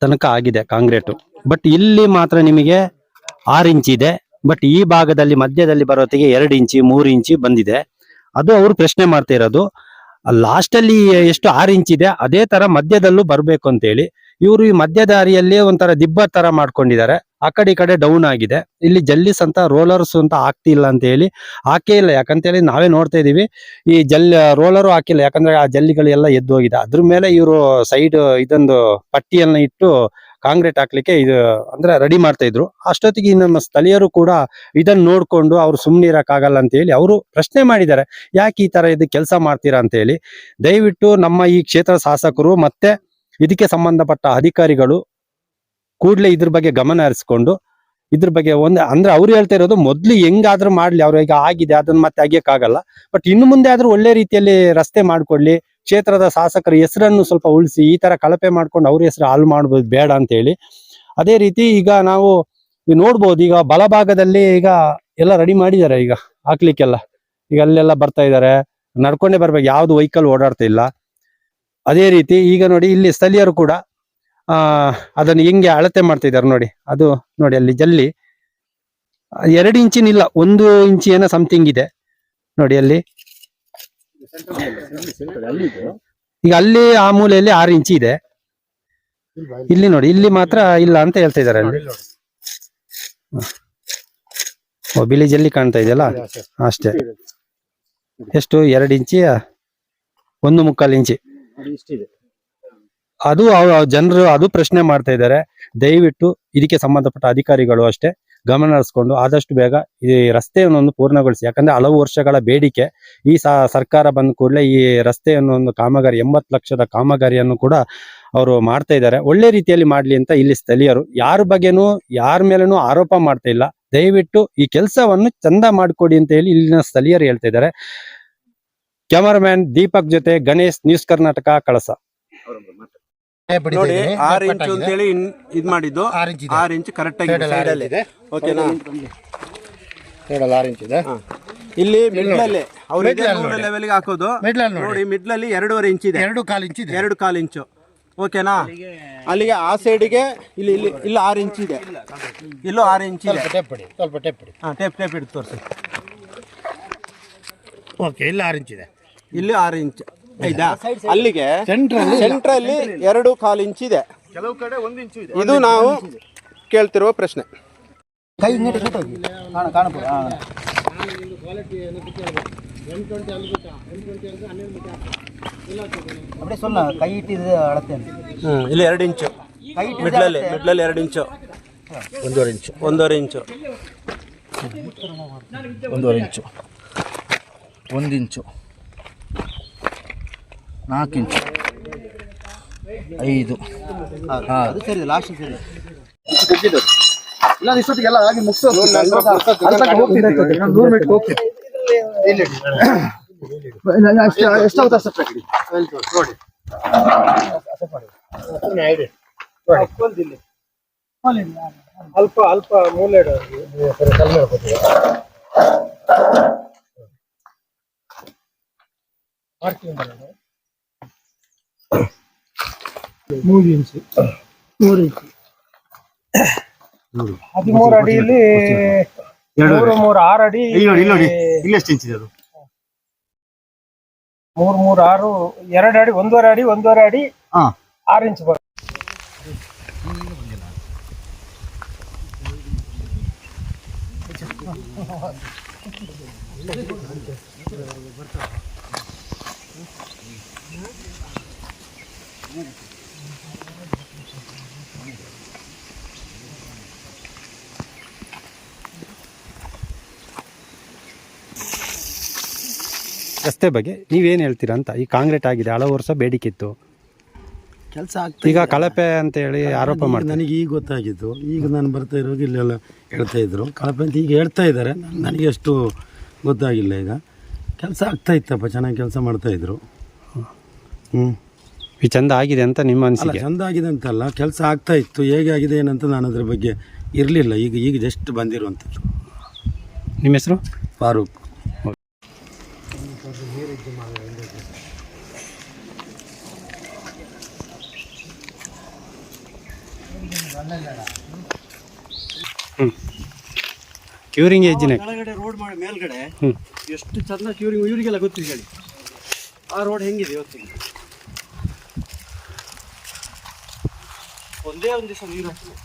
ತನಕ ಆಗಿದೆ ಕಾಂಕ್ರೀಟು, ಬಟ್ ಇಲ್ಲಿ ಮಾತ್ರ ನಿಮಗೆ 6 ಇಂಚ್ ಇದೆ. ಬಟ್ ಈ ಭಾಗದಲ್ಲಿ ಮಧ್ಯದಲ್ಲಿ ಬರೋತ್ತಿಗೆ 2 ಇಂಚಿ 3 ಇಂಚಿ ಬಂದಿದೆ. ಅದು ಅವರು ಪ್ರಶ್ನೆ ಮಾಡ್ತಾ ಇರೋದು. ಲಾಸ್ಟ್ ಅಲ್ಲಿ ಎಷ್ಟು 6 ಇಂಚ್ ಇದೆ ಅದೇ ತರ ಮಧ್ಯದಲ್ಲೂ ಬರ್ಬೇಕು ಅಂತ ಹೇಳಿ ಇವರು ಈ ಮಧ್ಯ ದಾರಿಯಲ್ಲಿ ಒಂಥರ ದಿಬ್ಬ ತರ ಮಾಡ್ಕೊಂಡಿದ್ದಾರೆ. ಆ ಕಡೆ ಡೌನ್ ಆಗಿದೆ. ಇಲ್ಲಿ ಜಲ್ಲಿಸ್ ಅಂತ ರೋಲರ್ಸ್ ಅಂತ ಆಗ್ತಿಲ್ಲ ಅಂತ ಹೇಳಿ ಹಾಕೇ ಇಲ್ಲ. ಯಾಕಂತ ಹೇಳಿ ನಾವೇ ನೋಡ್ತಾ ಇದೀವಿ, ಈ ರೋಲರು ಹಾಕಿಲ್ಲ. ಯಾಕಂದ್ರೆ ಆ ಜಲ್ಲಿಗಳೆಲ್ಲ ಎದ್ದು ಹೋಗಿದೆ. ಅದ್ರ ಮೇಲೆ ಇವರು ಸೈಡ್ ಇದೊಂದು ಪಟ್ಟಿಯನ್ನ ಇಟ್ಟು ಕಾಂಕ್ರೀಟ್ ಹಾಕ್ಲಿಕ್ಕೆ ಇದು ಅಂದ್ರೆ ರೆಡಿ ಮಾಡ್ತಾ ಇದ್ರು. ಅಷ್ಟೊತ್ತಿಗೆ ನಮ್ಮ ಸ್ಥಳೀಯರು ಕೂಡ ಇದನ್ನ ನೋಡ್ಕೊಂಡು ಅವ್ರು ಸುಮ್ನೆ ಇರಕ್ಕಾಗಲ್ಲ ಅಂತ ಹೇಳಿ ಅವರು ಪ್ರಶ್ನೆ ಮಾಡಿದ್ದಾರೆ, ಯಾಕೆ ಈ ತರ ಇದು ಕೆಲಸ ಮಾಡ್ತೀರಾ ಅಂತ ಹೇಳಿ. ದಯವಿಟ್ಟು ನಮ್ಮ ಈ ಕ್ಷೇತ್ರ ಶಾಸಕರು ಮತ್ತೆ ಇದಕ್ಕೆ ಸಂಬಂಧಪಟ್ಟ ಅಧಿಕಾರಿಗಳು ಕೂಡಲೇ ಇದ್ರ ಬಗ್ಗೆ ಗಮನ ಹರಿಸ್ಕೊಂಡು ಇದ್ರ ಬಗ್ಗೆ ಅಂದ್ರೆ ಅವ್ರು ಹೇಳ್ತಾ ಇರೋದು ಮೊದ್ಲು ಹೆಂಗಾದ್ರೂ ಮಾಡ್ಲಿ, ಅವ್ರು ಈಗ ಆಗಿದೆ ಅದನ್ನ ಮತ್ತೆ ಅಗಿಯಕ್ಕಾಗಲ್ಲ. ಬಟ್ ಇನ್ನು ಮುಂದೆ ಆದ್ರೂ ಒಳ್ಳೆ ರೀತಿಯಲ್ಲಿ ರಸ್ತೆ ಮಾಡ್ಕೊಡ್ಲಿ, ಕ್ಷೇತ್ರದ ಶಾಸಕರ ಹೆಸರನ್ನು ಸ್ವಲ್ಪ ಉಳಿಸಿ, ಈ ತರ ಕಳಪೆ ಮಾಡ್ಕೊಂಡು ಅವ್ರ ಹೆಸರು ಹಾಳು ಮಾಡ್ಬೋದು ಬೇಡ ಅಂತ ಹೇಳಿ. ಅದೇ ರೀತಿ ಈಗ ನಾವು ನೋಡ್ಬೋದು, ಈಗ ಬಲಭಾಗದಲ್ಲಿ ಈಗ ಎಲ್ಲ ರೆಡಿ ಮಾಡಿದ್ದಾರೆ ಈಗ ಹಾಕ್ಲಿಕ್ಕೆಲ್ಲ. ಈಗ ಅಲ್ಲೆಲ್ಲ ಬರ್ತಾ ಇದಾರೆ, ನಡ್ಕೊಂಡೇ ಬರ್ಬೇಕು, ಯಾವ್ದು ವೆಹಿಕಲ್ ಓಡಾಡ್ತಾ ಇಲ್ಲ. ಅದೇ ರೀತಿ ಈಗ ನೋಡಿ ಇಲ್ಲಿ ಸ್ಥಳೀಯರು ಕೂಡ ಅದನ್ನು ಹೆಂಗೆ ಅಳತೆ ಮಾಡ್ತಾ ಇದ್ದಾರೆ ನೋಡಿ. ಅದು ನೋಡಿ ಅಲ್ಲಿ ಜಲ್ಲಿ 2 ಇಂಚಿನಿಲ್ಲ 1 ಇಂಚ್ ಏನೋ ಸಮಥಿಂಗ್ ಇದೆ ನೋಡಿ ಅಲ್ಲಿ. ಈಗ ಅಲ್ಲಿ ಆ ಮೂಲೆಯಲ್ಲಿ 6 ಇಂಚಿ ಇದೆ. ಇಲ್ಲಿ ನೋಡಿ ಇಲ್ಲಿ ಮಾತ್ರ ಇಲ್ಲ ಅಂತ ಹೇಳ್ತಾ ಇದಾರೆ ಅಲ್ಲಿ. ಬಿಳಿ ಜಲ್ಲಿ ಕಾಣ್ತಾ ಇದೆಯಲ್ಲ ಅಷ್ಟೇ. ಎಷ್ಟು 2 ಇಂಚಿ 1.25 ಇಂಚಿ ಅದು ಜನರು ಅದು ಪ್ರಶ್ನೆ ಮಾಡ್ತಾ ಇದ್ದಾರೆ. ದಯವಿಟ್ಟು ಇದಕ್ಕೆ ಸಂಬಂಧಪಟ್ಟ ಅಧಿಕಾರಿಗಳು ಅಷ್ಟೇ ಗಮನ ಹರಿಸ್ಕೊಂಡು ಆದಷ್ಟು ಬೇಗ ಈ ರಸ್ತೆಯನ್ನು ಪೂರ್ಣಗೊಳಿಸಿ. ಯಾಕಂದ್ರೆ ಹಲವು ವರ್ಷಗಳ ಬೇಡಿಕೆ. ಈ ಸರ್ಕಾರ ಬಂದ ಕೂಡಲೇ ಈ ರಸ್ತೆಯನ್ನು ಒಂದು ಕಾಮಗಾರಿ 80 ಲಕ್ಷದ ಕಾಮಗಾರಿಯನ್ನು ಕೂಡ ಅವರು ಮಾಡ್ತಾ ಇದ್ದಾರೆ. ಒಳ್ಳೆ ರೀತಿಯಲ್ಲಿ ಮಾಡ್ಲಿ ಅಂತ ಇಲ್ಲಿ ಸ್ಥಳೀಯರು ಯಾರ ಬಗ್ಗೆನೂ ಯಾರ ಮೇಲೇನೂ ಆರೋಪ ಮಾಡ್ತಾ ಇಲ್ಲ. ದಯವಿಟ್ಟು ಈ ಕೆಲಸವನ್ನು ಚಂದ ಮಾಡಿಕೊಡಿ ಅಂತ ಹೇಳಿ ಇಲ್ಲಿನ ಸ್ಥಳೀಯರು ಹೇಳ್ತಾ ಇದ್ದಾರೆ. ಕ್ಯಾಮರಾಮ್ಯಾನ್ ದೀಪಕ್ ಜೊತೆ ಗಣೇಶ್, ನ್ಯೂಸ್ ಕರ್ನಾಟಕ, ಕಳಸ. ನೋಡಿ 6 ಇಂಚು ಅಂತ ಹೇಳಿ ಇದ್ ಮಾಡಿದ್ದು 6 ಇಂಚ್ ಕರೆಕ್ಟ್ ಆಗಿ ಓಕೆನಾ. 6 ಇಂಚ್ ಇದೆ. ಇಲ್ಲಿ ಮಿಡ್ಲಲ್ಲಿ ಅವ್ರಿಗೆ ಲೆವೆಲ್ಗೆ ಹಾಕೋದು ನೋಡಿ. ಮಿಡ್ಲಲ್ಲಿ 2.5 ಇಂಚ್ ಇದೆ, 2.25 ಇಂಚ್ ಇದೆ, 2.25 ಇಂಚು ಓಕೆನಾ. ಅಲ್ಲಿಗೆ ಆ ಸೈಡ್ಗೆ ಇಲ್ಲಿ ಇಲ್ಲಿ ಇಲ್ಲಿ 6 ಇಂಚ್ ಇದೆ, ಇಲ್ಲೂ 6 ಇಂಚ್ ಇದೆ. ಸ್ವಲ್ಪ ಟೇಪ್ ಬಿಡಿ. ಟೇಪ್ ಹಿಡಿದು ತೋರಿಸಿ. ಓಕೆ, ಇಲ್ಲಿ 6 ಇಂಚ್ ಇದೆ, ಇಲ್ಲಿ 6 ಇಂಚ್ ಆಯ್ತಾ. ಅಲ್ಲಿಗೆ ಸೆಂಟ್ರಲ್ಲಿ 2.25 ಇಂಚ್ ಇದೆ, ಕೆಲವು ಕಡೆ 1 ಇಂಚು ಇದೆ. ಇದು ನಾವು ಕೇಳ್ತಿರುವ ಪ್ರಶ್ನೆ. ಇಲ್ಲಿ 2 ಇಂಚು ಮಿಡ್ಲಲ್ಲಿ 2 ಇಂಚು, 1.5 ಇಂಚು, 1.5 ಇಂಚು, 1.5 ಇಂಚು, 1 ಇಂಚು, 4 ಇಂಚು, 5. ಅದು ಸರಿ, ಲಾಸ್ಟ್ ಸರಿ. ಇಲ್ಲ ಇಷ್ಟೊತ್ತಿಗೆಲ್ಲ ಆಗಿ ಮುಗಿಸೋದು. 100 ಮೀಟರ್ ಹೋಗ್ತೀವಿ. ಎಷ್ಟಾಗುತ್ತೆ ಅಷ್ಟು ನೋಡಿ. ಅಲ್ಪ ಮೂಲೆ 3 ಇಂಚು 13 ಅಡಿಯಲ್ಲಿ 3 6 ಅಡಿ. ಇಲ್ಲಿ ಎಷ್ಟು ಇಂಚ್ ಇದೆ ಅದು? 3 6 2 ಅಡಿ 1.5 ಅಡಿ 1.5 ಅಡಿ 6 ಇಂಚ್ ಬರುತ್ತೆ. ರಸ್ತೆ ಬಗ್ಗೆ ನೀವೇನ್ ಹೇಳ್ತೀರಾ ಅಂತ. ಈ ಕಾಂಕ್ರೀಟ್ ಆಗಿದೆ, ಹಲವು ವರ್ಷ ಬೇಡಿಕೆ ಇತ್ತು, ಕೆಲಸ ಈಗ ಕಳಪೆ ಅಂತ ಹೇಳಿ ಆರೋಪ ಮಾಡ್ತಾರೆ. ನನಗೆ ಈಗ ಗೊತ್ತಾಗಿದ್ದು, ಈಗ ನಾನು ಬರ್ತಾ ಇರೋದು ಇಲ್ಲೆಲ್ಲ ಹೇಳ್ತಾ ಇದ್ರು ಕಳಪೆ ಅಂತ ಈಗ ಹೇಳ್ತಾ ಇದ್ದಾರೆ. ನನಗೆ ಅಷ್ಟು ಗೊತ್ತಾಗಿಲ್ಲ. ಈಗ ಕೆಲಸ ಆಗ್ತಾ ಇತ್ತಪ್ಪ, ಚೆನ್ನಾಗಿ ಕೆಲಸ ಮಾಡ್ತಾ ಇದ್ರು. ಈ ಚಂದ ಆಗಿದೆ ಅಂತ ನಿಮ್ಮ ಅಲ್ಲ, ಅನಿಸಿಕೆ? ಚಂದ ಆಗಿದೆ ಅಂತಲ್ಲ, ಕೆಲಸ ಆಗ್ತಾ ಇತ್ತು. ಹೇಗೆ ಆಗಿದೆ ಏನಂತ ನಾನು ಅದ್ರ ಬಗ್ಗೆ ಇರಲಿಲ್ಲ. ಈಗ ಜಸ್ಟ್ ಬಂದಿರುವಂಥದ್ದು. ನಿಮ್ಮ ಹೆಸರು? ಫಾರೂಕ್. ಕ್ಯೂರಿಂಗ್ ಏಜಿನ ಕೆಳಗಡೆ ರೋಡ್ ಮಾಡಿ ಮೇಲ್ಗಡೆ ಎಷ್ಟು ಚಂದ ಕ್ಯೂರಿಂಗ್, ಇವರಿಗೆಲ್ಲ ಗೊತ್ತಿದೆ ಹೇಳಿ. ಆ ರೋಡ್ ಹೆಂಗಿದೆ ಇವತ್ತಿಗೆ? ಒಂದೇ ಒಂದು ದಿವಸ ನೀರು ಹಾಕಿದೆ.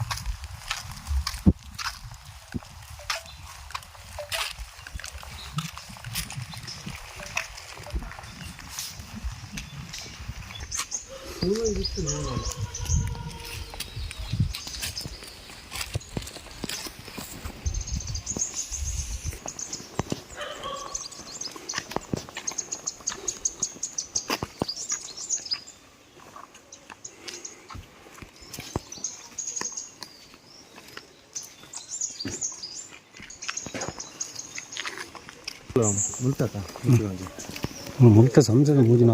ಮುಕ್ತ ಸಂಸದ ಮೂಜಿನ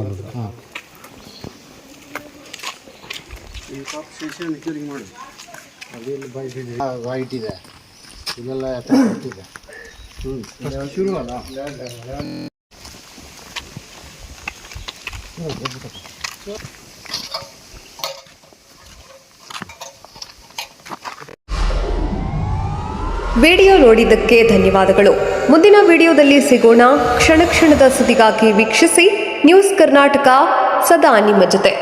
ಕ್ಯೂರಿಂಗ್ ಮಾಡಿ ವೈಟ್ ಇದೆ, ಇದೆಲ್ಲ ಇದೆ. ಶುರು ಅಲ್ಲ. ವಿಡಿಯೋ ನೋಡಿದ್ದಕ್ಕೆ ಧನ್ಯವಾದಗಳು. ಮುಂದಿನ ವಿಡಿಯೋದಲ್ಲಿ ಸಿಗೋಣ. ಕ್ಷಣ ಕ್ಷಣದ ಸುದ್ದಿಗಾಗಿ ವೀಕ್ಷಿಸಿ ನ್ಯೂಸ್ ಕರ್ನಾಟಕ, ಸದಾ ನಿಮ್ಮ ಜೊತೆ.